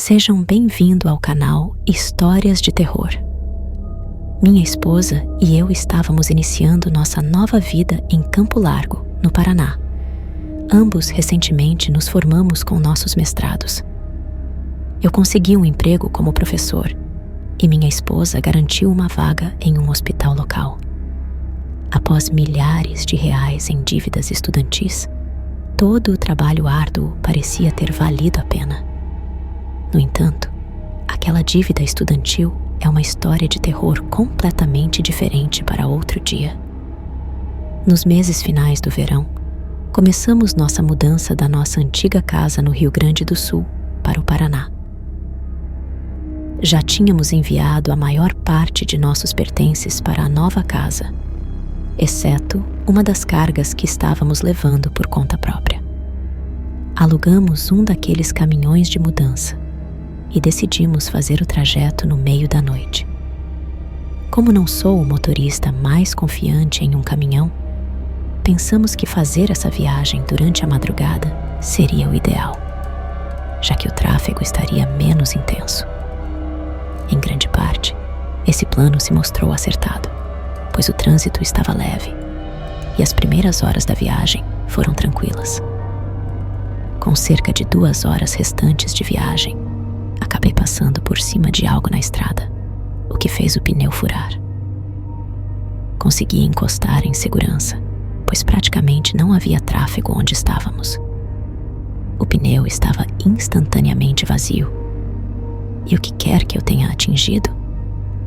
Sejam bem-vindos ao canal Histórias de Terror. Minha esposa e eu estávamos iniciando nossa nova vida em Campo Largo, no Paraná. Ambos recentemente nos formamos com nossos mestrados. Eu consegui um emprego como professor e minha esposa garantiu uma vaga em um hospital local. Após milhares de reais em dívidas estudantis, todo o trabalho árduo parecia ter valido a pena. No entanto, aquela dívida estudantil é uma história de terror completamente diferente para outro dia. Nos meses finais do verão, começamos nossa mudança da nossa antiga casa no Rio Grande do Sul para o Paraná. Já tínhamos enviado a maior parte de nossos pertences para a nova casa, exceto uma das cargas que estávamos levando por conta própria. Alugamos um daqueles caminhões de mudança e decidimos fazer o trajeto no meio da noite. Como não sou o motorista mais confiante em um caminhão, pensamos que fazer essa viagem durante a madrugada seria o ideal, já que o tráfego estaria menos intenso. Em grande parte, esse plano se mostrou acertado, pois o trânsito estava leve e as primeiras horas da viagem foram tranquilas. Com cerca de 2 horas restantes de viagem, acabei passando por cima de algo na estrada, o que fez o pneu furar. Consegui encostar em segurança, pois praticamente não havia tráfego onde estávamos. O pneu estava instantaneamente vazio, e o que quer que eu tenha atingido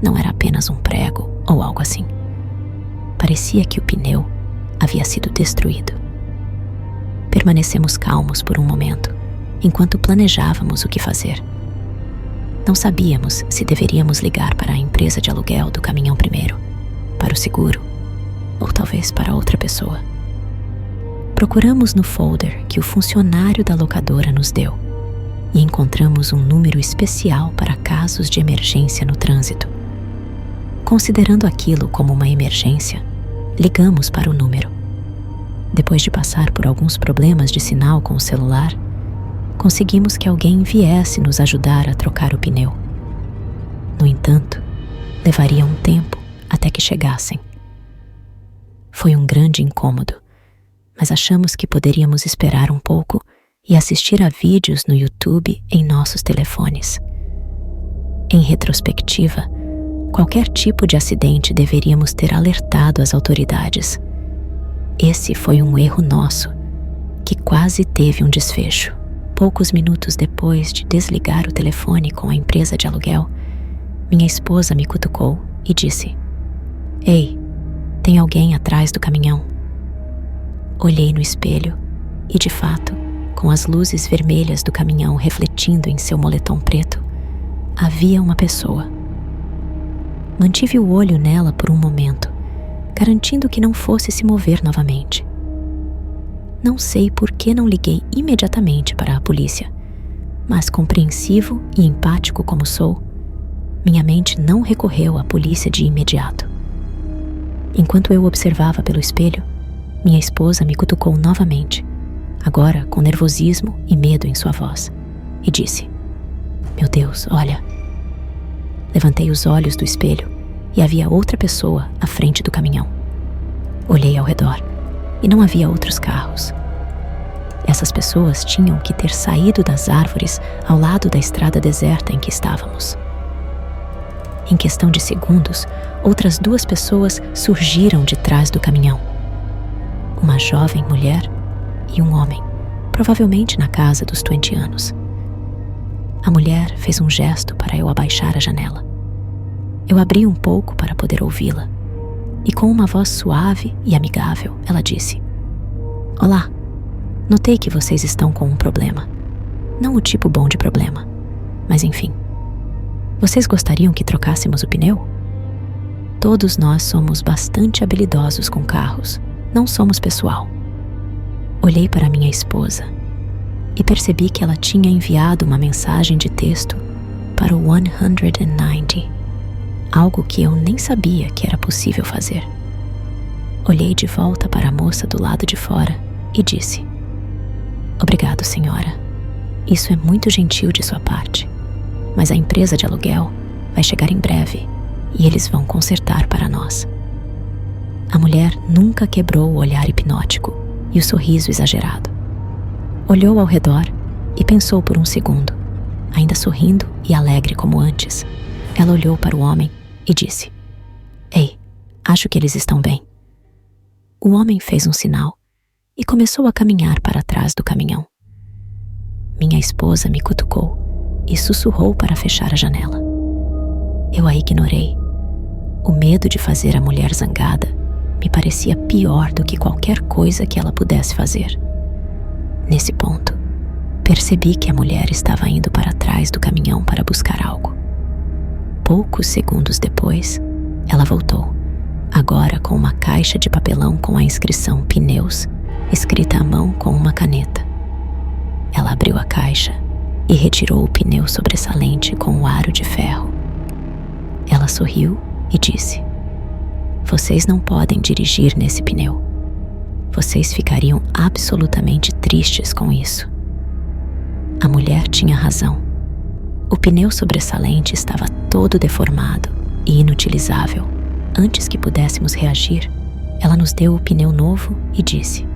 não era apenas um prego ou algo assim. Parecia que o pneu havia sido destruído. Permanecemos calmos por um momento, enquanto planejávamos o que fazer. Não sabíamos se deveríamos ligar para a empresa de aluguel do caminhão primeiro, para o seguro, ou talvez para outra pessoa. Procuramos no folder que o funcionário da locadora nos deu e encontramos um número especial para casos de emergência no trânsito. Considerando aquilo como uma emergência, ligamos para o número. Depois de passar por alguns problemas de sinal com o celular, conseguimos que alguém viesse nos ajudar a trocar o pneu. No entanto, levaria um tempo até que chegassem. Foi um grande incômodo, mas achamos que poderíamos esperar um pouco e assistir a vídeos no YouTube em nossos telefones. Em retrospectiva, qualquer tipo de acidente deveríamos ter alertado as autoridades. Esse foi um erro nosso, que quase teve um desfecho. Poucos minutos depois de desligar o telefone com a empresa de aluguel, minha esposa me cutucou e disse: "Ei, tem alguém atrás do caminhão?" Olhei no espelho e, de fato, com as luzes vermelhas do caminhão refletindo em seu moletom preto, havia uma pessoa. Mantive o olho nela por um momento, garantindo que não fosse se mover novamente. Não sei por que não liguei imediatamente para a polícia, mas compreensivo e empático como sou, minha mente não recorreu à polícia de imediato. Enquanto eu observava pelo espelho, minha esposa me cutucou novamente, agora com nervosismo e medo em sua voz, e disse: "Meu Deus, olha." Levantei os olhos do espelho e havia outra pessoa à frente do caminhão. Olhei ao redor e não havia outros carros. Essas pessoas tinham que ter saído das árvores ao lado da estrada deserta em que estávamos. Em questão de segundos, outras 2 pessoas surgiram de trás do caminhão. Uma jovem mulher e um homem, provavelmente na casa dos 20 anos. A mulher fez um gesto para eu abaixar a janela. Eu abri um pouco para poder ouvi-la, e com uma voz suave e amigável, ela disse: "Olá, notei que vocês estão com um problema. Não o tipo bom de problema, mas enfim. Vocês gostariam que trocássemos o pneu? Todos nós somos bastante habilidosos com carros, não somos pessoal." Olhei para minha esposa e percebi que ela tinha enviado uma mensagem de texto para o 190, algo que eu nem sabia que era possível fazer. Olhei de volta para a moça do lado de fora e disse: "Obrigado, senhora. Isso é muito gentil de sua parte. mas a empresa de aluguel vai chegar em breve e eles vão consertar para nós. A mulher nunca quebrou o olhar hipnótico e o sorriso exagerado. Olhou ao redor e pensou por um segundo, ainda sorrindo e alegre como antes. Ela olhou para o homem e disse: "Ei, acho que eles estão bem." O homem fez um sinal e começou a caminhar para trás do caminhão. Minha esposa me cutucou e sussurrou para fechar a janela. Eu a ignorei. O medo de fazer a mulher zangada me parecia pior do que qualquer coisa que ela pudesse fazer. Nesse ponto, percebi que a mulher estava indo para trás do caminhão para buscar algo. Poucos segundos depois, ela voltou, agora com uma caixa de papelão com a inscrição pneus, escrita à mão com uma caneta. Ela abriu a caixa e retirou o pneu sobressalente com o aro de ferro. Ela sorriu e disse: "Vocês não podem dirigir nesse pneu. Vocês ficariam absolutamente tristes com isso." A mulher tinha razão. O pneu sobressalente estava todo deformado e inutilizável. Antes que pudéssemos reagir, ela nos deu o pneu novo e disse: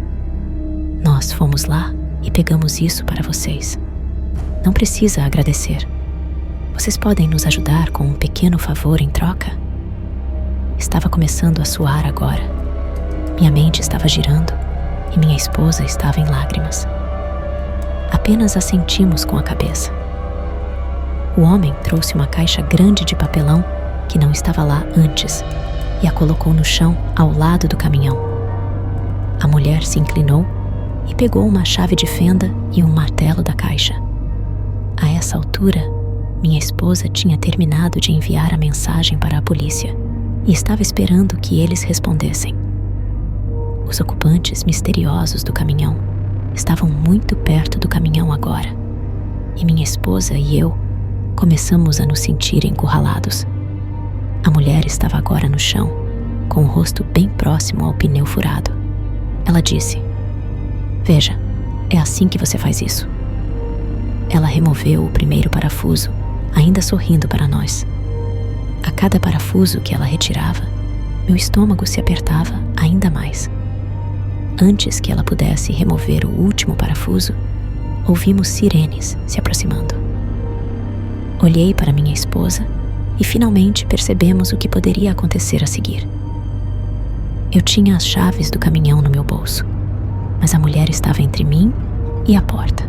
"Nós fomos lá e pegamos isso para vocês. Não precisa agradecer. Vocês podem nos ajudar com um pequeno favor em troca?" Estava começando a suar agora. Minha mente estava girando e minha esposa estava em lágrimas. Apenas assentimos com a cabeça. O homem trouxe uma caixa grande de papelão que não estava lá antes e a colocou no chão ao lado do caminhão. A mulher se inclinou e pegou uma chave de fenda e um martelo da caixa. A essa altura, minha esposa tinha terminado de enviar a mensagem para a polícia e estava esperando que eles respondessem. Os ocupantes misteriosos do caminhão estavam muito perto do caminhão agora, e minha esposa e eu começamos a nos sentir encurralados. A mulher estava agora no chão, com o rosto bem próximo ao pneu furado. Ela disse: "Veja, é assim que você faz isso." Ela removeu o primeiro parafuso, ainda sorrindo para nós. A cada parafuso que ela retirava, meu estômago se apertava ainda mais. Antes que ela pudesse remover o último parafuso, ouvimos sirenes se aproximando. Olhei para minha esposa e finalmente percebemos o que poderia acontecer a seguir. Eu tinha as chaves do caminhão no meu bolso, mas a mulher estava entre mim e a porta.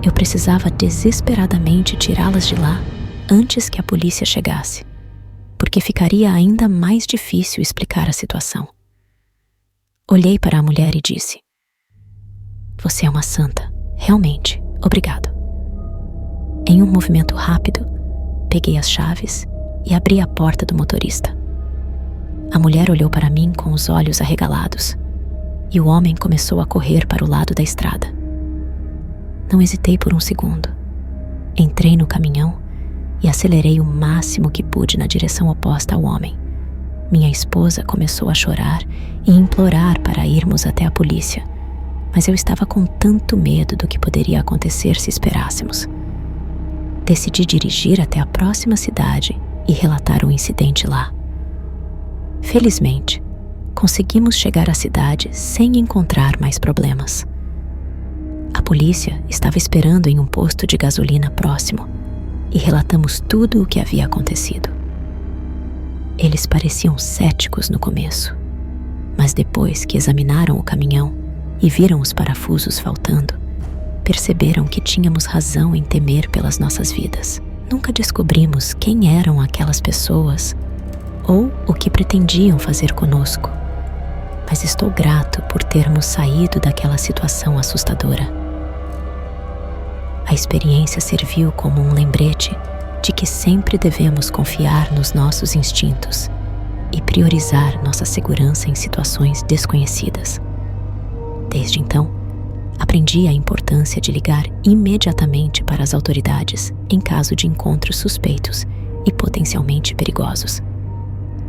Eu precisava desesperadamente tirá-las de lá antes que a polícia chegasse, porque ficaria ainda mais difícil explicar a situação. Olhei para a mulher e disse: "Você é uma santa, realmente, obrigado." Em um movimento rápido, peguei as chaves e abri a porta do motorista. A mulher olhou para mim com os olhos arregalados e o homem começou a correr para o lado da estrada. Não hesitei por um segundo. Entrei no caminhão e acelerei o máximo que pude na direção oposta ao homem. Minha esposa começou a chorar e implorar para irmos até a polícia, mas eu estava com tanto medo do que poderia acontecer se esperássemos. Decidi dirigir até a próxima cidade e relatar o incidente lá. Felizmente, conseguimos chegar à cidade sem encontrar mais problemas. A polícia estava esperando em um posto de gasolina próximo e relatamos tudo o que havia acontecido. Eles pareciam céticos no começo, mas depois que examinaram o caminhão e viram os parafusos faltando, perceberam que tínhamos razão em temer pelas nossas vidas. Nunca descobrimos quem eram aquelas pessoas ou o que pretendiam fazer conosco, mas estou grato por termos saído daquela situação assustadora. A experiência serviu como um lembrete de que sempre devemos confiar nos nossos instintos e priorizar nossa segurança em situações desconhecidas. Desde então, aprendi a importância de ligar imediatamente para as autoridades em caso de encontros suspeitos e potencialmente perigosos.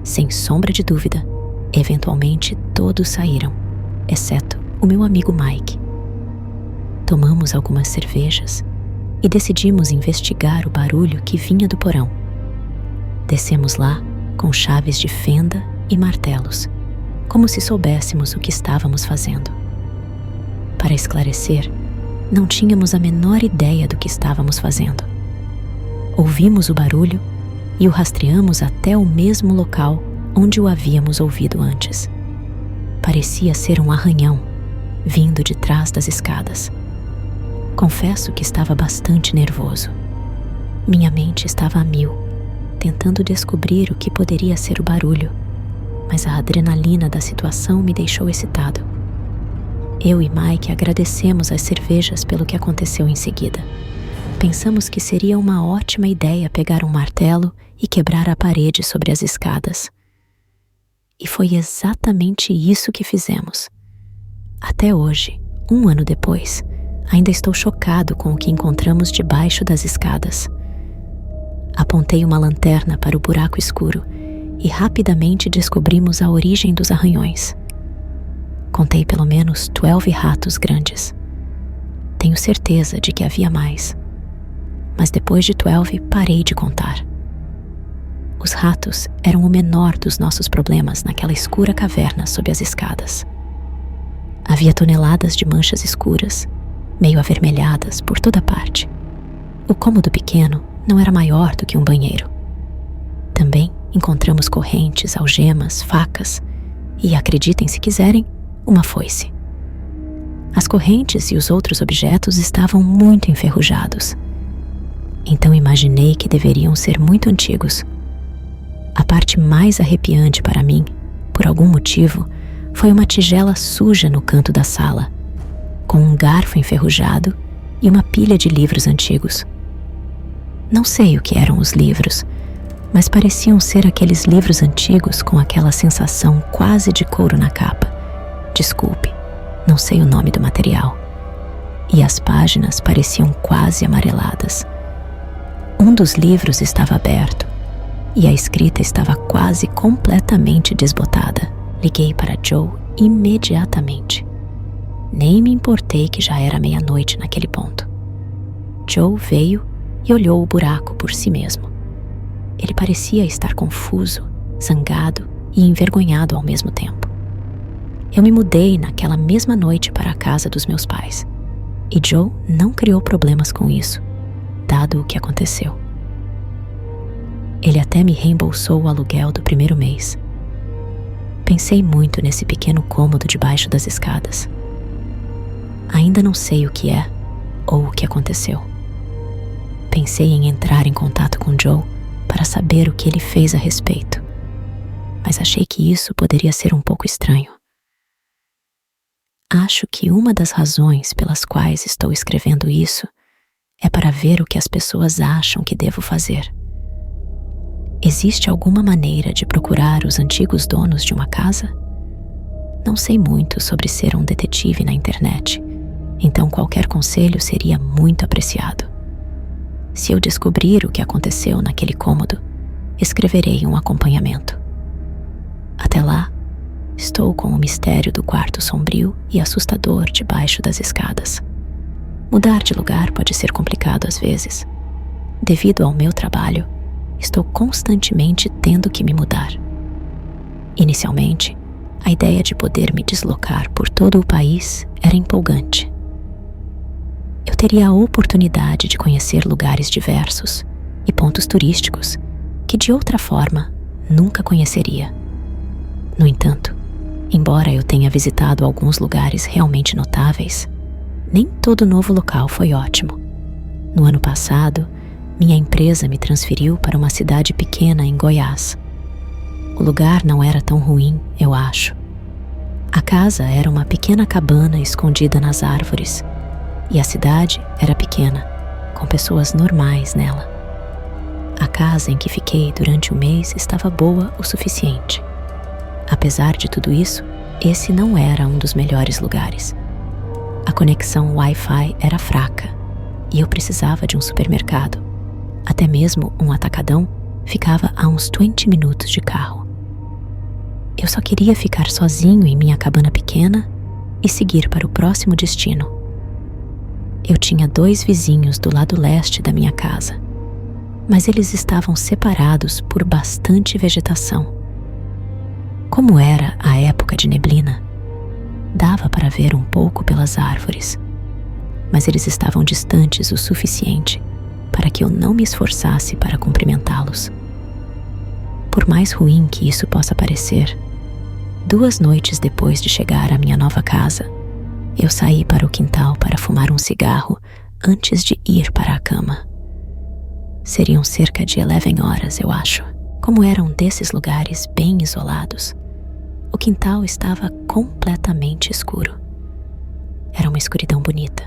Sem sombra de dúvida, eventualmente todos saíram, exceto o meu amigo Mike. Tomamos algumas cervejas e decidimos investigar o barulho que vinha do porão. Descemos lá com chaves de fenda e martelos, como se soubéssemos o que estávamos fazendo. Para esclarecer, não tínhamos a menor ideia do que estávamos fazendo. Ouvimos o barulho e o rastreamos até o mesmo local onde o havíamos ouvido antes. Parecia ser um arranhão, vindo de trás das escadas. Confesso que estava bastante nervoso. Minha mente estava a mil, tentando descobrir o que poderia ser o barulho, mas a adrenalina da situação me deixou excitado. Eu e Mike agradecemos as cervejas pelo que aconteceu em seguida. Pensamos que seria uma ótima ideia pegar um martelo e quebrar a parede sobre as escadas. E foi exatamente isso que fizemos. Até hoje, 1 ano depois, ainda estou chocado com o que encontramos debaixo das escadas. Apontei uma lanterna para o buraco escuro e rapidamente descobrimos a origem dos arranhões. Contei pelo menos 12 ratos grandes. Tenho certeza de que havia mais, mas depois de 12 parei de contar. Os ratos eram o menor dos nossos problemas naquela escura caverna sob as escadas. Havia toneladas de manchas escuras, meio avermelhadas por toda parte. O cômodo pequeno não era maior do que um banheiro. Também encontramos correntes, algemas, facas e, acreditem se quiserem, uma foice. As correntes e os outros objetos estavam muito enferrujados. Então imaginei que deveriam ser muito antigos. A parte mais arrepiante para mim, por algum motivo, foi uma tigela suja no canto da sala, com um garfo enferrujado e uma pilha de livros antigos. Não sei o que eram os livros, mas pareciam ser aqueles livros antigos com aquela sensação quase de couro na capa. Desculpe, não sei o nome do material. E as páginas pareciam quase amareladas. Um dos livros estava aberto e a escrita estava quase completamente desbotada. Liguei para Joe imediatamente. Nem me importei que já era meia-noite naquele ponto. Joe veio e olhou o buraco por si mesmo. Ele parecia estar confuso, zangado e envergonhado ao mesmo tempo. Eu me mudei naquela mesma noite para a casa dos meus pais, e Joe não criou problemas com isso, dado o que aconteceu. Ele até me reembolsou o aluguel do primeiro mês. Pensei muito nesse pequeno cômodo debaixo das escadas. Ainda não sei o que é ou o que aconteceu. Pensei em entrar em contato com Joe para saber o que ele fez a respeito, mas achei que isso poderia ser um pouco estranho. Acho que uma das razões pelas quais estou escrevendo isso é para ver o que as pessoas acham que devo fazer. Existe alguma maneira de procurar os antigos donos de uma casa? Não sei muito sobre ser um detetive na internet, então qualquer conselho seria muito apreciado. Se eu descobrir o que aconteceu naquele cômodo, escreverei um acompanhamento. Até lá, estou com o mistério do quarto sombrio e assustador debaixo das escadas. Mudar de lugar pode ser complicado às vezes. Devido ao meu trabalho, estou constantemente tendo que me mudar. Inicialmente, a ideia de poder me deslocar por todo o país era empolgante. Eu teria a oportunidade de conhecer lugares diversos e pontos turísticos que, de outra forma, nunca conheceria. No entanto, embora eu tenha visitado alguns lugares realmente notáveis, nem todo novo local foi ótimo. No ano passado, minha empresa me transferiu para uma cidade pequena em Goiás. O lugar não era tão ruim, eu acho. A casa era uma pequena cabana escondida nas árvores, e a cidade era pequena, com pessoas normais nela. A casa em que fiquei durante o mês estava boa o suficiente. Apesar de tudo isso, esse não era um dos melhores lugares. A conexão Wi-Fi era fraca, e eu precisava de um supermercado. Até mesmo um atacadão ficava a uns 20 minutos de carro. Eu só queria ficar sozinho em minha cabana pequena e seguir para o próximo destino. Eu tinha 2 vizinhos do lado leste da minha casa, mas eles estavam separados por bastante vegetação. Como era a época de neblina, dava para ver um pouco pelas árvores, mas eles estavam distantes o suficiente para que eu não me esforçasse para cumprimentá-los. Por mais ruim que isso possa parecer, 2 noites depois de chegar à minha nova casa, eu saí para o quintal para fumar um cigarro antes de ir para a cama. Seriam cerca de 11 horas, eu acho. Como era um desses lugares bem isolados, o quintal estava completamente escuro. Era uma escuridão bonita,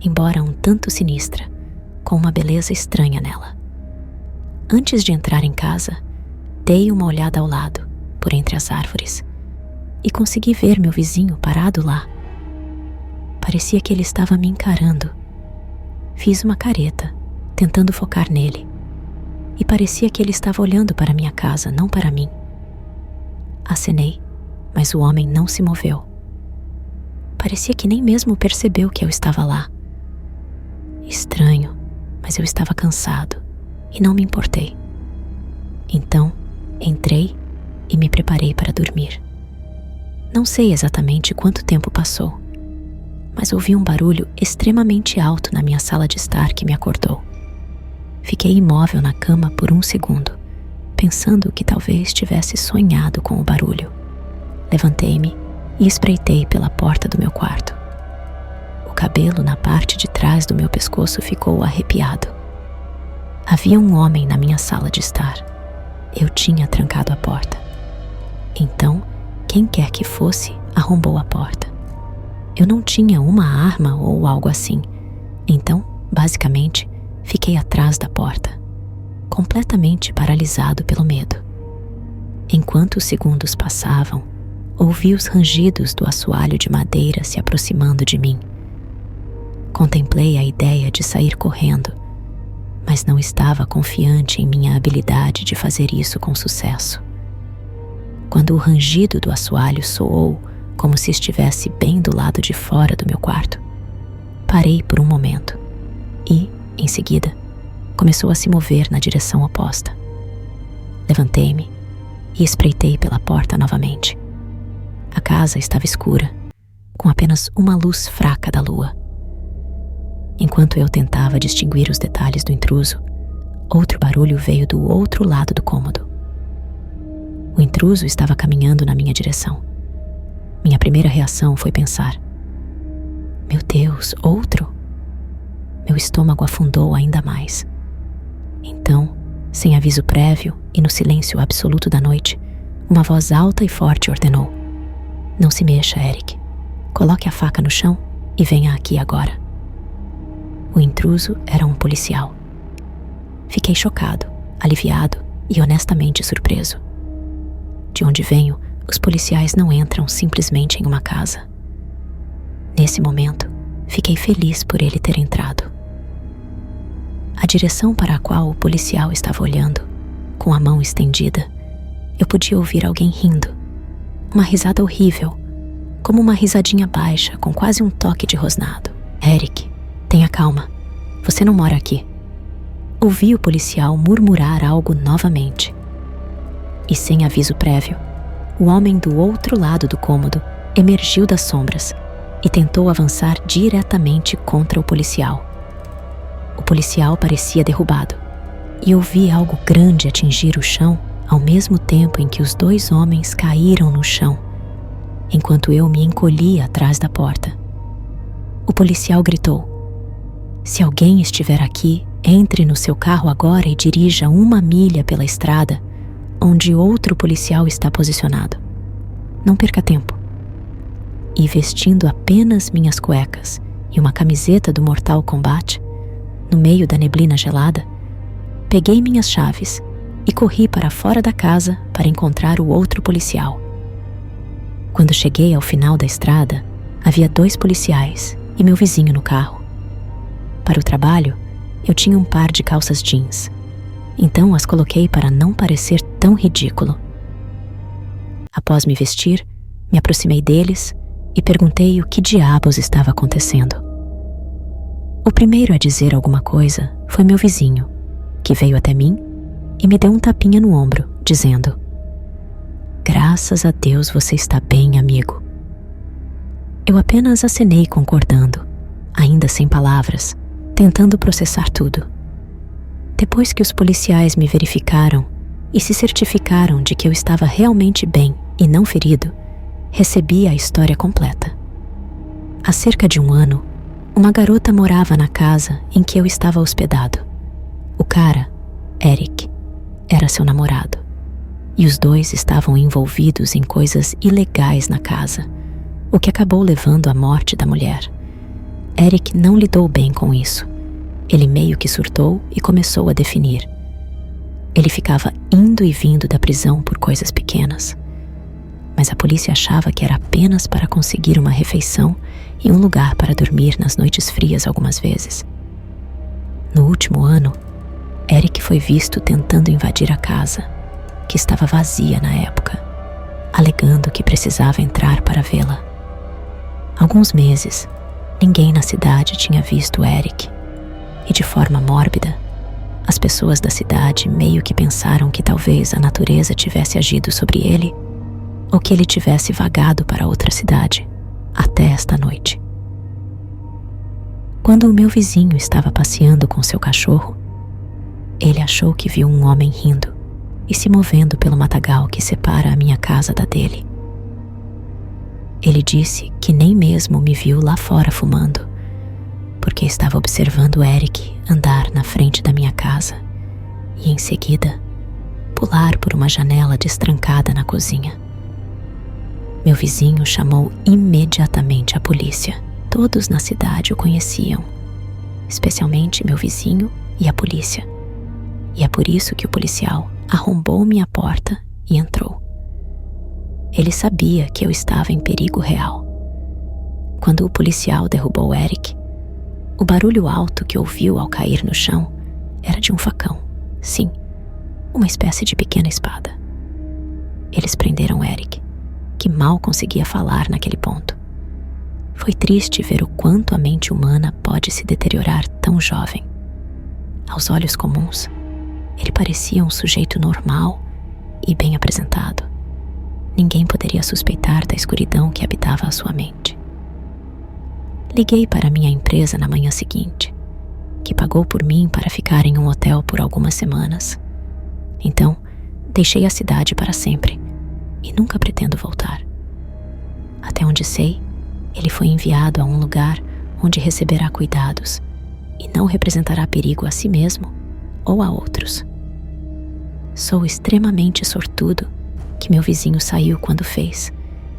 embora um tanto sinistra, com uma beleza estranha nela. Antes de entrar em casa, dei uma olhada ao lado, por entre as árvores, e consegui ver meu vizinho parado lá. Parecia que ele estava me encarando. Fiz uma careta, tentando focar nele, e parecia que ele estava olhando para minha casa, não para mim. Acenei, mas o homem não se moveu. Parecia que nem mesmo percebeu que eu estava lá. Estranho, mas eu estava cansado e não me importei. Então, entrei e me preparei para dormir. Não sei exatamente quanto tempo passou, mas ouvi um barulho extremamente alto na minha sala de estar que me acordou. Fiquei imóvel na cama por 1 segundo, pensando que talvez tivesse sonhado com o barulho. Levantei-me e espreitei pela porta do meu quarto. O cabelo na parte de trás do meu pescoço ficou arrepiado. Havia um homem na minha sala de estar. Eu tinha trancado a porta. Então, quem quer que fosse, arrombou a porta. Eu não tinha uma arma ou algo assim, então, basicamente, fiquei atrás da porta, completamente paralisado pelo medo. Enquanto os segundos passavam, ouvi os rangidos do assoalho de madeira se aproximando de mim. Contemplei a ideia de sair correndo, mas não estava confiante em minha habilidade de fazer isso com sucesso. Quando o rangido do assoalho soou como se estivesse bem do lado de fora do meu quarto, parei por um momento e, em seguida, começou a se mover na direção oposta. Levantei-me e espreitei pela porta novamente. A casa estava escura, com apenas uma luz fraca da lua. Enquanto eu tentava distinguir os detalhes do intruso, outro barulho veio do outro lado do cômodo. O intruso estava caminhando na minha direção. Minha primeira reação foi pensar: meu Deus, outro? Meu estômago afundou ainda mais. Então, sem aviso prévio e no silêncio absoluto da noite, uma voz alta e forte ordenou: não se mexa, Eric. Coloque a faca no chão e venha aqui agora. O intruso era um policial. Fiquei chocado, aliviado e honestamente surpreso. De onde venho, os policiais não entram simplesmente em uma casa. Nesse momento, fiquei feliz por ele ter entrado. A direção para a qual o policial estava olhando, com a mão estendida, eu podia ouvir alguém rindo. Uma risada horrível, como uma risadinha baixa com quase um toque de rosnado. Eric, tenha calma. Você não mora aqui. Ouvi o policial murmurar algo novamente. E sem aviso prévio, o homem do outro lado do cômodo emergiu das sombras e tentou avançar diretamente contra o policial. O policial parecia derrubado, e ouvi algo grande atingir o chão ao mesmo tempo em que os 2 homens caíram no chão, enquanto eu me encolhi atrás da porta. O policial gritou: se alguém estiver aqui, entre no seu carro agora e dirija 1 milha pela estrada, onde outro policial está posicionado. Não perca tempo. E vestindo apenas minhas cuecas e uma camiseta do Mortal Kombat, no meio da neblina gelada, peguei minhas chaves e corri para fora da casa para encontrar o outro policial. Quando cheguei ao final da estrada, havia 2 policiais e meu vizinho no carro. Para o trabalho, eu tinha um par de calças jeans, então as coloquei para não parecer tão ridículo. Após me vestir, me aproximei deles e perguntei o que diabos estava acontecendo. O primeiro a dizer alguma coisa foi meu vizinho, que veio até mim e me deu um tapinha no ombro, dizendo: "Graças a Deus você está bem, amigo." Eu apenas acenei concordando, ainda sem palavras, tentando processar tudo. Depois que os policiais me verificaram e se certificaram de que eu estava realmente bem e não ferido, recebi a história completa. Há cerca de 1 ano, uma garota morava na casa em que eu estava hospedado. O cara, Eric, era seu namorado, e os dois estavam envolvidos em coisas ilegais na casa, o que acabou levando à morte da mulher. Eric não lidou bem com isso. Ele meio que surtou e começou a definir. Ele ficava indo e vindo da prisão por coisas pequenas. Mas a polícia achava que era apenas para conseguir uma refeição e um lugar para dormir nas noites frias algumas vezes. No último ano, Eric foi visto tentando invadir a casa, que estava vazia na época, alegando que precisava entrar para vê-la. Alguns meses, ninguém na cidade tinha visto Eric, e de forma mórbida, as pessoas da cidade meio que pensaram que talvez a natureza tivesse agido sobre ele, ou que ele tivesse vagado para outra cidade, até esta noite. Quando o meu vizinho estava passeando com seu cachorro, ele achou que viu um homem rindo e se movendo pelo matagal que separa a minha casa da dele. Ele disse que nem mesmo me viu lá fora fumando, porque estava observando Eric andar na frente da minha casa e, em seguida, pular por uma janela destrancada na cozinha. Meu vizinho chamou imediatamente a polícia. Todos na cidade o conheciam, especialmente meu vizinho e a polícia. E é por isso que o policial arrombou minha porta e entrou. Ele sabia que eu estava em perigo real. Quando o policial derrubou Eric, o barulho alto que ouviu ao cair no chão era de um facão. Sim, uma espécie de pequena espada. Eles prenderam Eric, que mal conseguia falar naquele ponto. Foi triste ver o quanto a mente humana pode se deteriorar tão jovem. Aos olhos comuns, ele parecia um sujeito normal e bem apresentado. Ninguém poderia suspeitar da escuridão que habitava a sua mente. Liguei para minha empresa na manhã seguinte, que pagou por mim para ficar em um hotel por algumas semanas. Então, deixei a cidade para sempre e nunca pretendo voltar. Até onde sei, ele foi enviado a um lugar onde receberá cuidados e não representará perigo a si mesmo ou a outros. Sou extremamente sortudo que meu vizinho saiu quando fez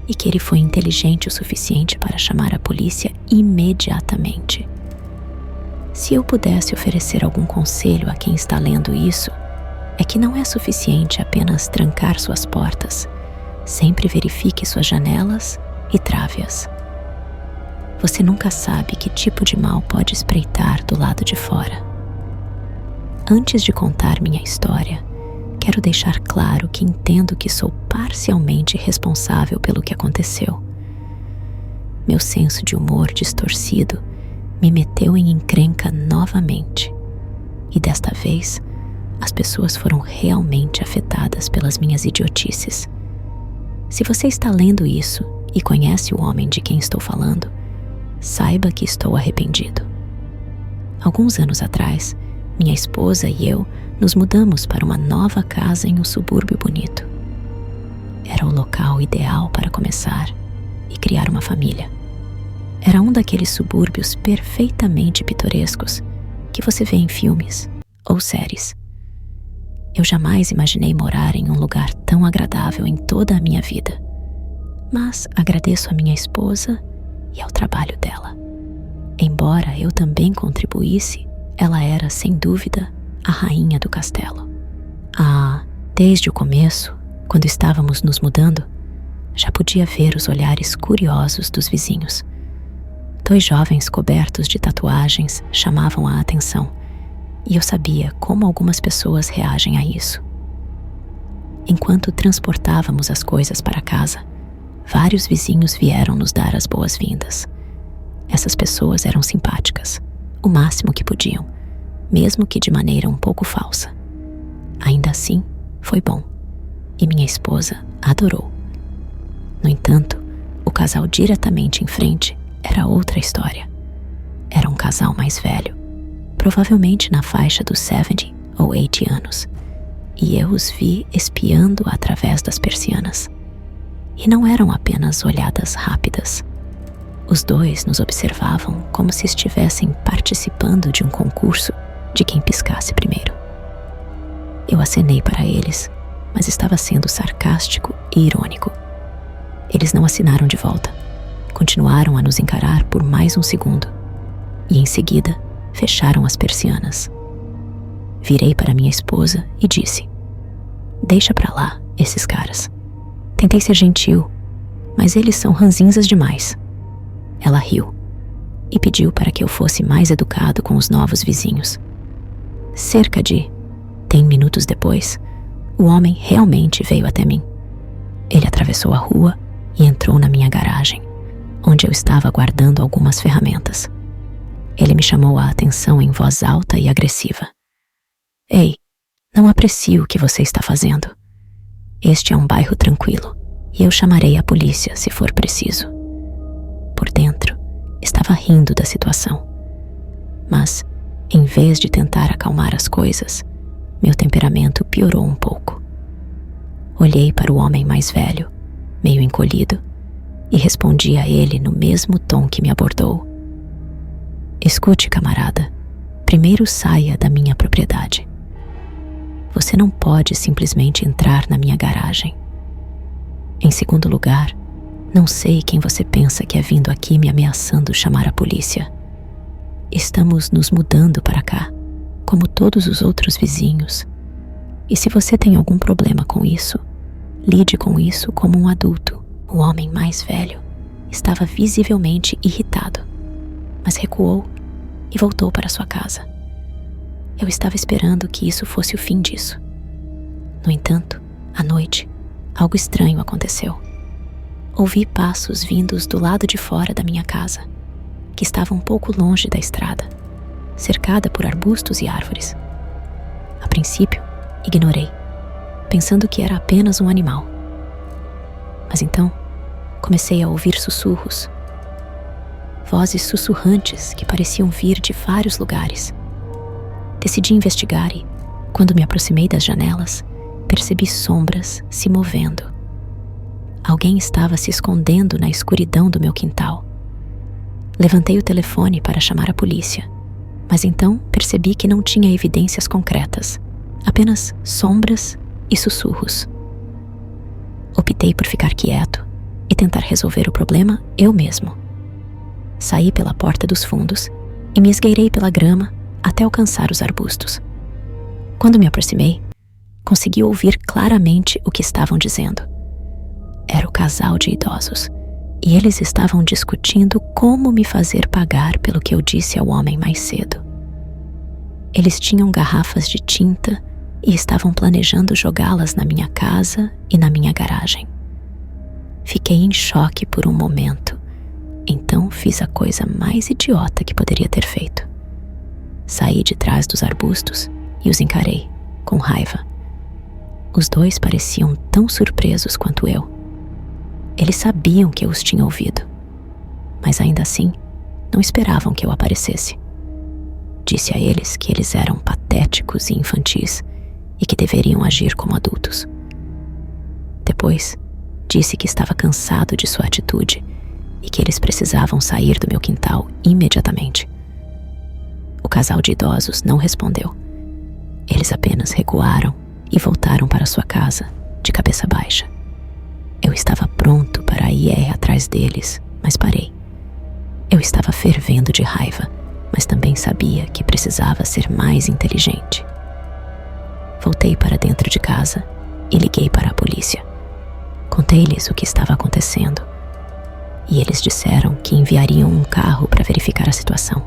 e que ele foi inteligente o suficiente para chamar a polícia imediatamente. Se eu pudesse oferecer algum conselho a quem está lendo isso, é que não é suficiente apenas trancar suas portas. Sempre verifique suas janelas e trave-as. Você nunca sabe que tipo de mal pode espreitar do lado de fora. Antes de contar minha história, quero deixar claro que entendo que sou parcialmente responsável pelo que aconteceu. Meu senso de humor distorcido me meteu em encrenca novamente. E desta vez, as pessoas foram realmente afetadas pelas minhas idiotices. Se você está lendo isso e conhece o homem de quem estou falando, saiba que estou arrependido. Alguns anos atrás, minha esposa e eu nos mudamos para uma nova casa em um subúrbio bonito. Era o local ideal para começar e criar uma família. Era um daqueles subúrbios perfeitamente pitorescos que você vê em filmes ou séries. Eu jamais imaginei morar em um lugar tão agradável em toda a minha vida. Mas agradeço a minha esposa e ao trabalho dela. Embora eu também contribuísse, ela era, sem dúvida, a rainha do castelo. Desde o começo, quando estávamos nos mudando, já podia ver os olhares curiosos dos vizinhos. 2 jovens cobertos de tatuagens chamavam a atenção, e eu sabia como algumas pessoas reagem a isso. Enquanto transportávamos as coisas para casa, vários vizinhos vieram nos dar as boas-vindas. Essas pessoas eram simpáticas, o máximo que podiam, mesmo que de maneira um pouco falsa. Ainda assim, foi bom, e minha esposa adorou. No entanto, o casal diretamente em frente era outra história. Era um casal mais velho, provavelmente na faixa dos 70 ou 80 anos, e eu os vi espiando através das persianas. E não eram apenas olhadas rápidas. Os dois nos observavam como se estivessem participando de um concurso de quem piscasse primeiro. Eu acenei para eles, mas estava sendo sarcástico e irônico. Eles não acinaram de volta. Continuaram a nos encarar por mais um segundo. E em seguida, fecharam as persianas. Virei para minha esposa e disse: "Deixa pra lá esses caras." Tentei ser gentil, mas eles são ranzinzas demais. Ela riu e pediu para que eu fosse mais educado com os novos vizinhos. Cerca de 10 minutos depois, o homem realmente veio até mim. Ele atravessou a rua e entrou na minha garagem, onde eu estava guardando algumas ferramentas. Ele me chamou a atenção em voz alta e agressiva. "Ei, não aprecio o que você está fazendo. Este é um bairro tranquilo e eu chamarei a polícia se for preciso." Por dentro, estava rindo da situação. Mas, em vez de tentar acalmar as coisas, meu temperamento piorou um pouco. Olhei para o homem mais velho, meio encolhido, e respondi a ele no mesmo tom que me abordou. "Escute, camarada, primeiro saia da minha propriedade. Você não pode simplesmente entrar na minha garagem. Em segundo lugar, não sei quem você pensa que é vindo aqui me ameaçando chamar a polícia. Estamos nos mudando para cá, como todos os outros vizinhos. E se você tem algum problema com isso, lide com isso como um adulto." O homem mais velho estava visivelmente irritado, mas recuou e voltou para sua casa. Eu estava esperando que isso fosse o fim disso. No entanto, à noite, algo estranho aconteceu. Ouvi passos vindos do lado de fora da minha casa, que estava um pouco longe da estrada, cercada por arbustos e árvores. A princípio, ignorei, pensando que era apenas um animal. Mas então, comecei a ouvir sussurros. Vozes sussurrantes que pareciam vir de vários lugares. Decidi investigar e, quando me aproximei das janelas, percebi sombras se movendo. Alguém estava se escondendo na escuridão do meu quintal. Levantei o telefone para chamar a polícia, mas então percebi que não tinha evidências concretas, apenas sombras e sussurros. Optei por ficar quieto e tentar resolver o problema eu mesmo. Saí pela porta dos fundos e me esgueirei pela grama até alcançar os arbustos. Quando me aproximei, consegui ouvir claramente o que estavam dizendo. Era o casal de idosos, e eles estavam discutindo como me fazer pagar pelo que eu disse ao homem mais cedo. Eles tinham garrafas de tinta e estavam planejando jogá-las na minha casa e na minha garagem. Fiquei em choque por um momento, então fiz a coisa mais idiota que poderia ter feito. Saí de trás dos arbustos e os encarei, com raiva. Os dois pareciam tão surpresos quanto eu. Eles sabiam que eu os tinha ouvido, mas ainda assim, não esperavam que eu aparecesse. Disse a eles que eles eram patéticos e infantis e que deveriam agir como adultos. Depois, disse que estava cansado de sua atitude e que eles precisavam sair do meu quintal imediatamente. O casal de idosos não respondeu. Eles apenas recuaram e voltaram para sua casa, de cabeça baixa. Eu estava pronto para ir atrás deles, mas parei. Eu estava fervendo de raiva, mas também sabia que precisava ser mais inteligente. Voltei para dentro de casa e liguei para a polícia. Contei-lhes o que estava acontecendo, e eles disseram que enviariam um carro para verificar a situação.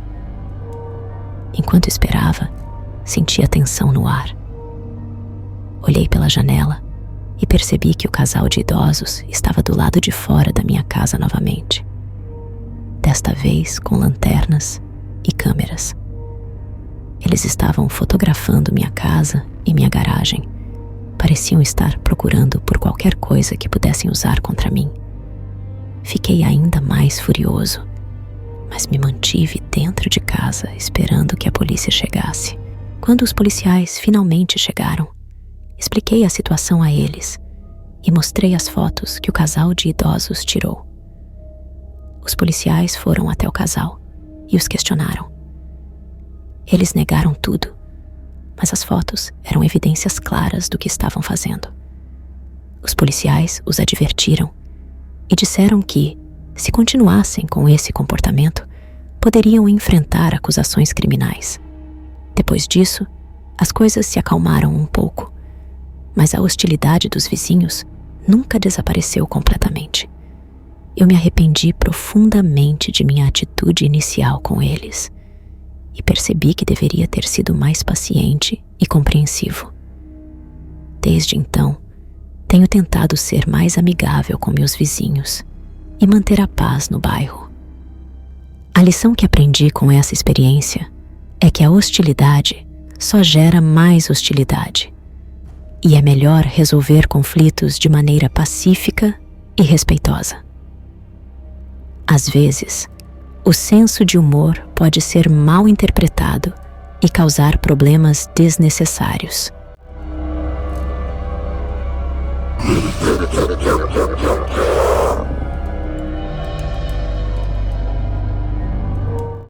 Enquanto esperava, senti a tensão no ar. Olhei pela janela e percebi que o casal de idosos estava do lado de fora da minha casa novamente. Desta vez com lanternas e câmeras. Eles estavam fotografando minha casa e minha garagem. Pareciam estar procurando por qualquer coisa que pudessem usar contra mim. Fiquei ainda mais furioso, mas me mantive dentro de casa esperando que a polícia chegasse. Quando os policiais finalmente chegaram, expliquei a situação a eles e mostrei as fotos que o casal de idosos tirou. Os policiais foram até o casal e os questionaram. Eles negaram tudo, mas as fotos eram evidências claras do que estavam fazendo. Os policiais os advertiram e disseram que, se continuassem com esse comportamento, poderiam enfrentar acusações criminais. Depois disso, as coisas se acalmaram um pouco, mas a hostilidade dos vizinhos nunca desapareceu completamente. Eu me arrependi profundamente de minha atitude inicial com eles e percebi que deveria ter sido mais paciente e compreensivo. Desde então, tenho tentado ser mais amigável com meus vizinhos e manter a paz no bairro. A lição que aprendi com essa experiência é que a hostilidade só gera mais hostilidade, e é melhor resolver conflitos de maneira pacífica e respeitosa. Às vezes, o senso de humor pode ser mal interpretado e causar problemas desnecessários.